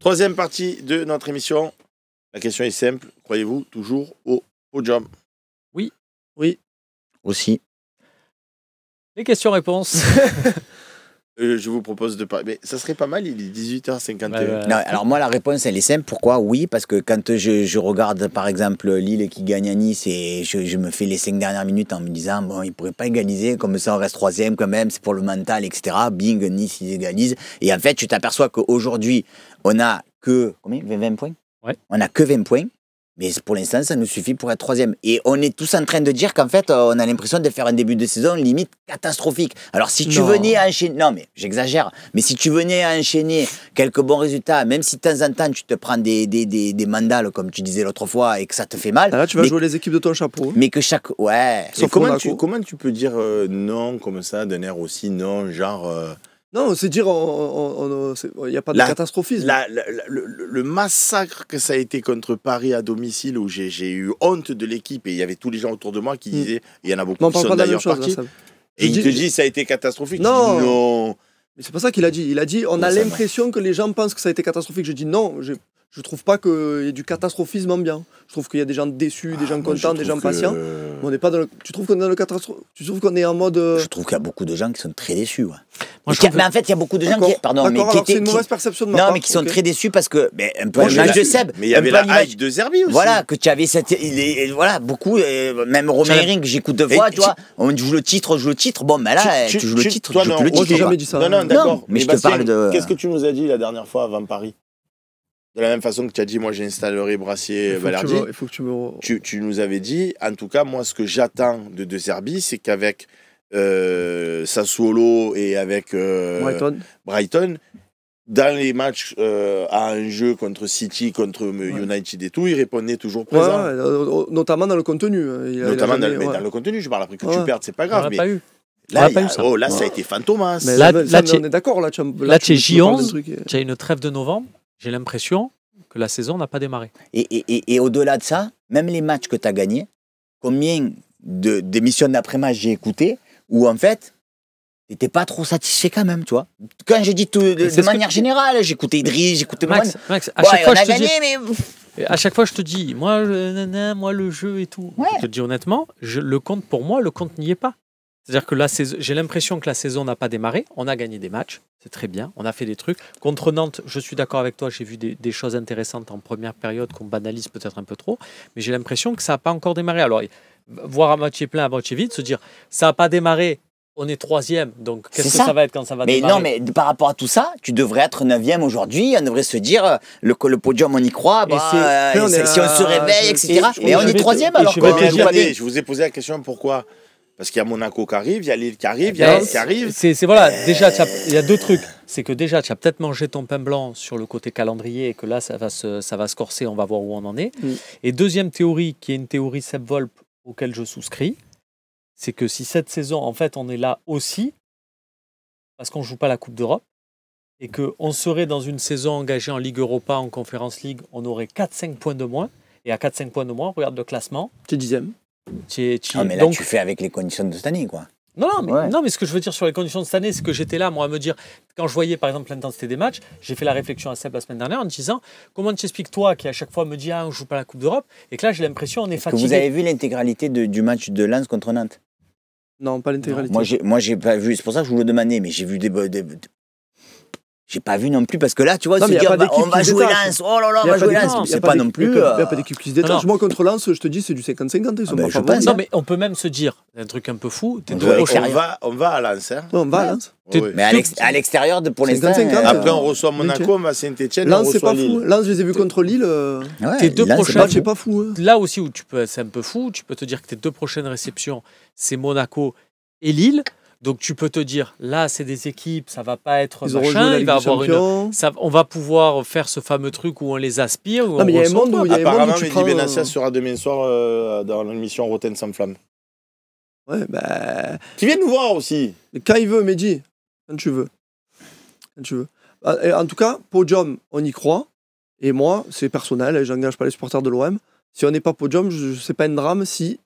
Troisième partie de notre émission. La question est simple. Croyez-vous toujours au podium? Oui. Oui. Aussi. Les questions-réponses. Je vous propose de parler. Mais ça serait pas mal, il est 18h51. Non, alors moi, la réponse, elle est simple. Pourquoi? Oui, parce que quand je regarde, par exemple, Lille qui gagne à Nice et je me fais les 5 dernières minutes en me disant, bon, ils ne pourraient pas égaliser, comme ça, on reste troisième quand même, c'est pour le mental, etc. Bing, Nice, ils égalisent. Et en fait, tu t'aperçois qu'aujourd'hui, on n'a que, combien? 20 points? Ouais. On n'a que 20 points. Mais pour l'instant, ça nous suffit pour être troisième. Et on est tous en train de dire qu'en fait, on a l'impression de faire un début de saison limite catastrophique. Alors si tu venais à enchaîner... Non, mais j'exagère. Mais si tu venais à enchaîner quelques bons résultats, même si de temps en temps, tu te prends des mandales, comme tu disais l'autre fois, et que ça te fait mal... Là, tu vas jouer les équipes de ton chapeau. Mais que chaque... Ouais. Sauf comment tu peux dire non comme ça, d'un air aussi non, genre... Non, c'est dire, il n'y a pas de catastrophisme. Le massacre que ça a été contre Paris à domicile, où j'ai eu honte de l'équipe, et il y avait tous les gens autour de moi qui disaient, il y en a beaucoup qui sont d'ailleurs partis, et il te dit ça a été catastrophique. Non, non. Mais c'est pas ça qu'il a dit. Il a dit, on a l'impression que les gens pensent que ça a été catastrophique. Je dis non, je trouve pas qu'il y ait du catastrophisme ambiant. Je trouve qu'il y a des gens déçus, des gens contents, des gens patients. On n'est pas dans tu trouves qu'on est dans le catastrophe? Tu trouves qu'on est en mode... Je trouve qu'il y a beaucoup de gens qui sont très déçus. Ouais. Moi, mais en fait, il y a beaucoup de gens qui... Pardon, mais qui étaient... c'est une mauvaise perception de ma part. Non, mais qui sont très déçus parce que... un peu l'image de Seb. Mais il y avait la hype de Zerbi aussi. Voilà, que tu avais cette... Voilà, beaucoup... Même Romain Ring, que j'écoute deux fois, tu vois. On joue le titre. Bon, mais là, tu joues le titre, tu joues le titre. Moi, j'ai jamais dit ça. Non, d'accord. Mais je te parle de... Qu'est-ce que tu nous as dit la dernière fois avant Paris? De la même façon que tu as dit, moi j'installerai Brassier Valardi. Il faut que tu me... Tu nous avais dit, en tout cas, moi ce que j'attends de Zerbi, c'est qu'avec Sassuolo et avec Brighton, dans les matchs à un jeu contre City, contre United et tout, il répondait toujours présent. Ouais, notamment dans le contenu. Dans le contenu, je parle. Après que tu perdes, c'est pas grave. On l'a pas eu. Là, ça a été fantomas. Mais là, on est d'accord. Là, tu es J11, tu as une trêve de novembre. J'ai l'impression que la saison n'a pas démarré. Et au-delà de ça, même les matchs que tu as gagnés, combien d'émissions d'après-match j'ai écouté où en fait, tu n'étais pas trop satisfait quand même, tu vois. Quand j'ai dit de manière générale, j'écoutais Idriss, j'écoutais Max, à chaque fois, je te dis, moi, le jeu et tout. Ouais. Je te dis honnêtement, pour moi, le compte n'y est pas. C'est-à-dire que j'ai l'impression que la saison n'a pas démarré. On a gagné des matchs, c'est très bien. On a fait des trucs. Contre Nantes, je suis d'accord avec toi, j'ai vu des choses intéressantes en première période qu'on banalise peut-être un peu trop. Mais j'ai l'impression que ça n'a pas encore démarré. Alors, voir à moitié plein, à moitié vide, se dire, ça n'a pas démarré, on est troisième. Donc, qu'est-ce que ça va être quand ça va démarrer? Non, mais par rapport à tout ça, tu devrais être 9e aujourd'hui. On devrait se dire, le podium, on y croit. Si on se réveille, etc. Mais on est 3e alors. Je vous ai posé la question pourquoi. Parce qu'il y a Monaco qui arrive, il y a Lille qui arrive, il y a Lille qui arrive. Voilà, déjà, il y a deux trucs. C'est que déjà, tu as peut-être mangé ton pain blanc sur le côté calendrier et que là, ça va se corser, on va voir où on en est. Et deuxième théorie, qui est une théorie Seb Volp auquel je souscris, c'est que si cette saison, en fait, on est là aussi, parce qu'on ne joue pas la Coupe d'Europe, et qu'on serait dans une saison engagée en Ligue Europa, en Conference League, on aurait 4-5 points de moins. Et à 4-5 points de moins, regarde le classement. Tu es 10e. Mais là, tu fais avec les conditions de cette année, quoi. Non, mais ce que je veux dire sur les conditions de cette année, c'est que j'étais là, moi, à me dire, quand je voyais, par exemple, l'intensité des matchs, j'ai fait la réflexion à Seb la semaine dernière en me disant, comment tu expliques, toi, qui à chaque fois me dis, on ne joue pas la Coupe d'Europe, et que là, j'ai l'impression on est fatigué. Vous avez vu l'intégralité du match de Lens contre Nantes? Non, pas l'intégralité. Moi, j'ai pas vu, c'est pour ça que je vous le demandais, mais j'ai vu j'ai pas vu non plus, parce que là, tu vois, se dire, on va jouer Lens, oh là là, on va jouer Lens, c'est pas non plus... Il n'y a pas d'équipe qui se détache. Moi, contre Lens, je te dis, c'est du 50-50, ils sont pas favoris. Non, mais on peut même se dire, un truc un peu fou, on va à Lens. On va à Lens. Mais à l'extérieur, pour l'instant... Après, on reçoit Monaco, on va à Saint-Etienne, Lens, c'est pas fou. Lens, je les ai vus contre Lille. Tes deux prochaines matchs, c'est pas fou. Là aussi, où c'est un peu fou, tu peux te dire que tes deux prochaines réceptions, c'est Monaco et Lille. Donc tu peux te dire, là c'est des équipes, ça va pas être machin, il va avoir on va pouvoir faire ce fameux truc où on les aspire. Non, mais il y a un monde où apparemment Mehdi Benassia sera demain soir dans l'émission Rotten sans flamme. Ouais, qui vient nous voir aussi. Quand il veut, Mehdi, quand tu veux. En tout cas, podium, on y croit. Et moi, c'est personnel, j'engage pas les supporters de l'OM. Si on n'est pas podium, c'est pas un drame si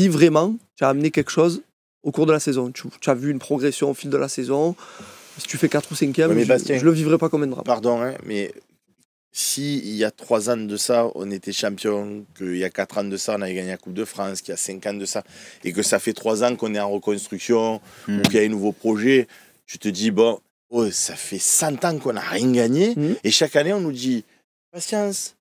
vraiment tu as amené quelque chose au cours de la saison. Tu as vu une progression au fil de la saison. Si tu fais 4 ou 5e, je ne le vivrai pas comme un drame. Pardon, mais il y a 3 ans de ça, on était champion, qu'il y a 4 ans de ça, on avait gagné la Coupe de France, qu'il y a 5 ans de ça, et que ça fait 3 ans qu'on est en reconstruction, ou qu'il y a un nouveau projet, tu te dis, bon, ça fait 100 ans qu'on n'a rien gagné, et chaque année, on nous dit, patience,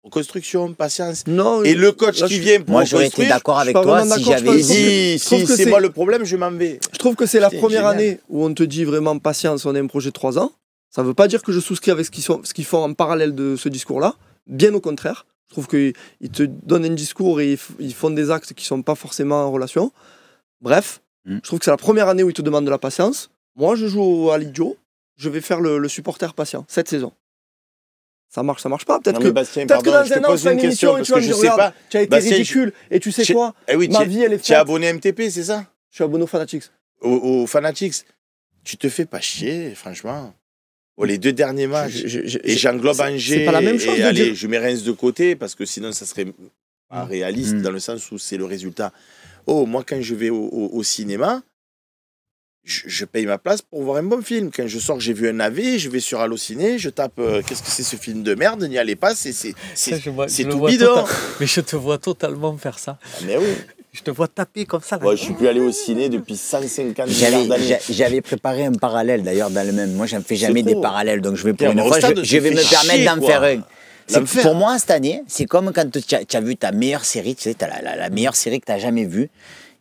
reconstruction, patience. Non, et le coach qui vient pour moi, j'aurais été d'accord avec toi si j'avais dit, si c'est moi le problème, je m'en vais. Je trouve que c'est la première année où on te dit vraiment patience, on a un projet de 3 ans. Ça ne veut pas dire que je souscris avec ce qu'ils font en parallèle de ce discours-là. Bien au contraire. Je trouve qu'ils te donnent un discours et ils font des actes qui ne sont pas forcément en relation. Bref, je trouve que c'est la première année où ils te demandent de la patience. Moi, je joue à l'idiot. Je vais faire le supporter patient cette saison. Ça marche pas. Peut-être que dans un an, on fait une émission et tu vas me dire, regarde, tu as été ridicule. Et tu sais quoi, ma vie, elle est faite. Tu es abonné MTP, c'est ça? Je suis abonné au Fanatics. Au Fanatics. Tu te fais pas chier, franchement. Les 2 derniers matchs, et j'englobe Angers, c'est pas la même chose et allez, je mets Reims de côté, parce que sinon ça serait pas réaliste, dans le sens où c'est le résultat. Moi quand je vais au cinéma, je paye ma place pour voir un bon film. Quand je sors, j'ai vu un AV, je vais sur Allociné, je tape qu'est-ce que c'est ce film de merde, n'y allez pas, c'est tout bidon. Mais je te vois totalement faire ça. Mais oui. Je te vois taper comme ça. Là. Je ne suis plus allé au ciné depuis 150 milliards d'années. J'avais préparé un parallèle d'ailleurs dans le même. Moi, je ne fais jamais des parallèles, donc je vais pour une fois, je vais me permettre d'en faire un. Pour moi, cette année, c'est comme quand tu as vu ta meilleure série, tu sais, tu as la meilleure série que tu n'as jamais vue,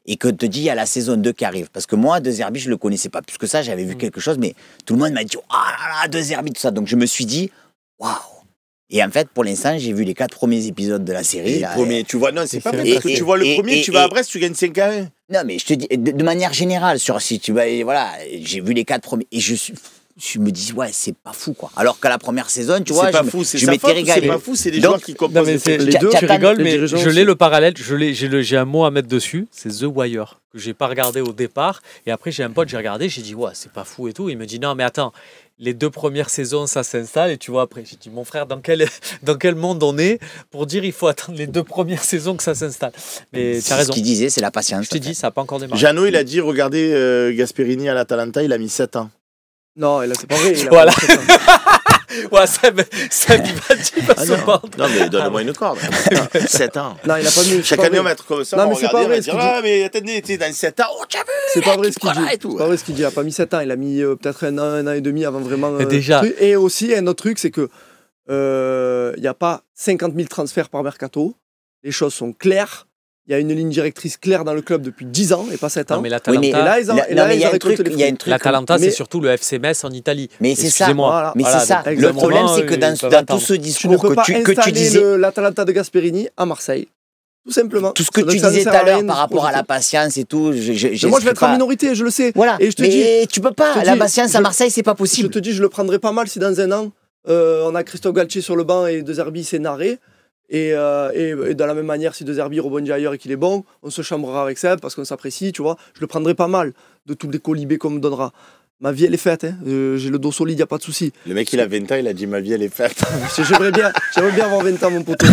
et que te dit il y a la saison 2 qui arrive. Parce que moi, De Zerbi, je ne le connaissais pas plus que ça, j'avais vu quelque chose, mais tout le monde m'a dit ah là là, De Zerbi, tout ça. Donc je me suis dit waouh. Et en fait, pour l'instant, j'ai vu les 4 premiers épisodes de la série. Tu vois, non, c'est pas vrai. Parce que tu vois le premier, tu vas à Brest, tu gagnes 5-1. Non, mais je te dis, de manière générale, si tu vas, voilà, j'ai vu les 4 premiers. Et je me dis, ouais, c'est pas fou, quoi. Alors qu'à la première saison, tu vois, je m'étais régalé. C'est pas fou, c'est les joueurs qui composent. Les deux, tu rigoles, mais je l'ai le parallèle, j'ai un mot à mettre dessus, c'est The Wire, que j'ai pas regardé au départ. Et après, j'ai un pote, j'ai regardé, j'ai dit, ouais, c'est pas fou et tout. Il me dit, non, mais attends. Les 2 premières saisons, ça s'installe. Et tu vois, après, j'ai dit, mon frère, dans quel monde on est pour dire il faut attendre les 2 premières saisons que ça s'installe. Mais tu as raison. Ce qu'il disait, c'est la patience. Je te dis, ça n'a pas encore démarré. Jeannot, il a dit, regardez Gasperini à l'Atalanta, il a mis 7 ans. Non, là, c'est pas vrai. Voilà. Ouais, ça m'a dit pas souvent. Non, mais donne-moi une corde. 7 ans. Non, il a pas mis. Chaque année, on va être comme ça. Non, mais c'est pas vrai. Mais attendez, tu sais, dans 7 ans, tu as vu. C'est pas vrai ce qu'il dit. C'est pas vrai ce qu'il dit. Il a pas mis 7 ans. Il a mis peut-être un an et demi avant vraiment. Déjà. Et aussi, un autre truc, c'est que il n'y a pas 50 000 transferts par mercato. Les choses sont claires. Il y a une ligne directrice claire dans le club depuis 10 ans et pas 7 ans. Non, mais l'Atalanta, il y a un truc. L'Atalanta, c'est surtout le FC Metz en Italie. Mais c'est ça. Voilà. Mais c'est ça. Le problème, c'est que dans tout ce discours que tu disais, l'Atalanta de Gasperini à Marseille. Tout simplement. Tout ce que tu disais tout à l'heure par rapport à la patience et tout. Moi, je vais être en minorité, je le sais. Voilà. Et je te dis, tu peux pas. La patience à Marseille, c'est pas possible. Je te dis, je le prendrais pas mal si dans un an, on a Christophe Galtier sur le banc et De Zerbi s'est narré. Et de la même manière, si De Zerbi rebondit ailleurs et qu'il est bon, on se chambrera avec Seb parce qu'on s'apprécie, tu vois. Je le prendrai pas mal de tous les colibés qu'on me donnera. Ma vie, elle est faite. Hein. J'ai le dos solide, il n'y a pas de souci. Le mec, il a 20 ans, il a dit ma vie, elle est faite. J'aimerais bien avoir 20 ans, mon poteau.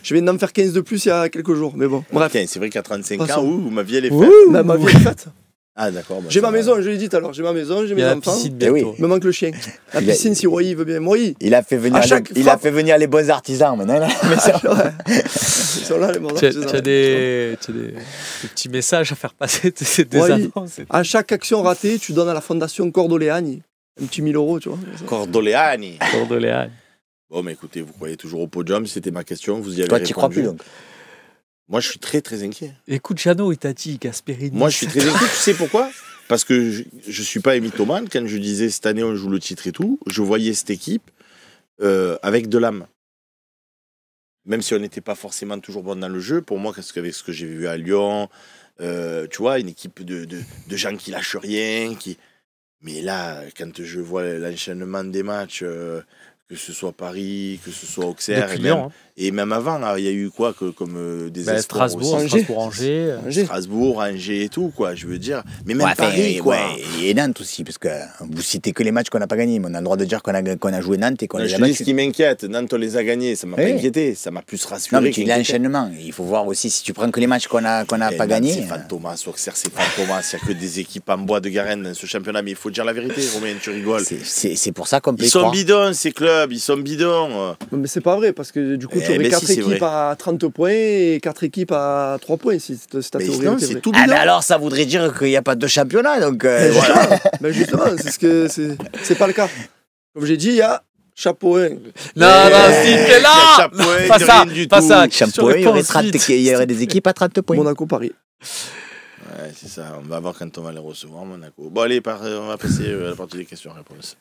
Je vais en faire 15 de plus il y a quelques jours. Mais bon, bref. Okay, c'est vrai qu'à 35 ans, ma vie, elle est faite. Ma vie, elle est faite. Ah d'accord. J'ai ma maison, je l'ai dit tout à l'heure, j'ai ma maison, j'ai mes enfants. Oui. Il me manque le chien. La piscine, si Roy veut bien. Moi, il a fait venir les bons artisans maintenant. Ils sont là, les bons artisans. Tu as des petits messages à faire passer des annonces. À chaque action ratée, tu donnes à la fondation Cordoleani un petit 1000 €, tu vois. Cordoleani. Bon, mais écoutez, vous croyez toujours au podium, c'était ma question, vous y avez Toi, répondu. tu crois plus donc. Moi, je suis très, très inquiet. Écoute, Jeannot, il t'a dit Gasperini. Moi, je suis très inquiet. Tu sais pourquoi? Parce que je ne suis pas un mythomane. Quand je disais cette année, on joue le titre et tout, je voyais cette équipe avec de l'âme. Même si on n'était pas forcément toujours bon dans le jeu, pour moi, avec ce que j'ai vu à Lyon, tu vois, une équipe de gens qui lâchent rien. Mais là, quand je vois l'enchaînement des matchs, que ce soit Paris, que ce soit Auxerre, et même avant, il y a eu quoi comme des espoirs Strasbourg, Angers et tout, quoi, je veux dire. Mais même Paris, quoi. Et Nantes aussi, parce que vous citez que les matchs qu'on n'a pas gagnés, mais on a le droit de dire qu'on a joué Nantes et qu'on les a battus. Ce qui m'inquiète, Nantes, on les a gagnés, ça m'a pas inquiété, ça m'a plus rassuré. Non, mais tu dis l'enchaînement, il faut voir aussi, si tu prends que les matchs qu'on n'a pas gagnés. C'est Fantomas, Auxerre, c'est Fantomas, il n'y a que des équipes en bois de Garenne dans ce championnat, mais il faut dire la vérité, Romain, tu rigoles. C'est pour ça qu'on peut Ils sont bidons, ces clubs. clubs, ils sont bidons. Mais c'est pas vrai, parce que du coup, tu aurais 4 équipes à 30 points et 4 équipes à 3 points, si ta théorie non, c'est tout bidon. Mais alors, ça voudrait dire qu'il n'y a pas de championnat, donc voilà. Mais justement, c'est pas le cas. Comme j'ai dit, il y a Chapeauin. Non, si t'es là. Pas ça, pas ça. Chapeauin, il y aurait des équipes à 30 points. Monaco-Paris. Ouais, c'est ça. On va voir quand on va les recevoir, Monaco. Bon, allez, on va passer à la partie des questions-réponses.